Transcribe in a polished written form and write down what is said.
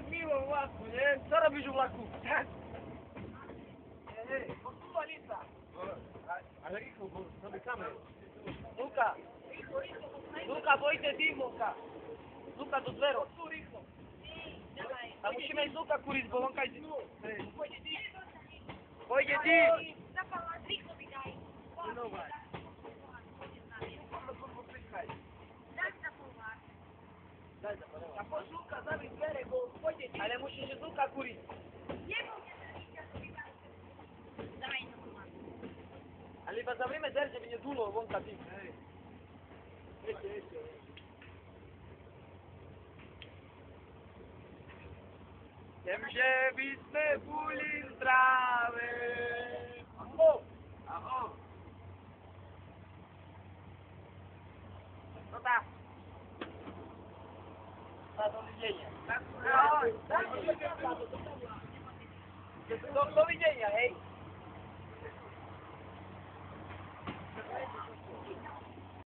tak miło w łaku, nie? Co robisz w łaku? Posuwa lica. Ale riko, bo zamykamy. Luka. Luka, wojdę dim, Luka. Luka do dveru. A musimy z Luka kurić, bo on kaj... Pojde dim. A po Luka zawi dvere, bo pojde dim. Ale musisz z Luka kurić. Ali pa za vrijeme drže mi je dulo vonka ti. Wiem, że wisne bulin trawy. Aho! Aho! No tak. Do widzenia. Do widzenia, hej.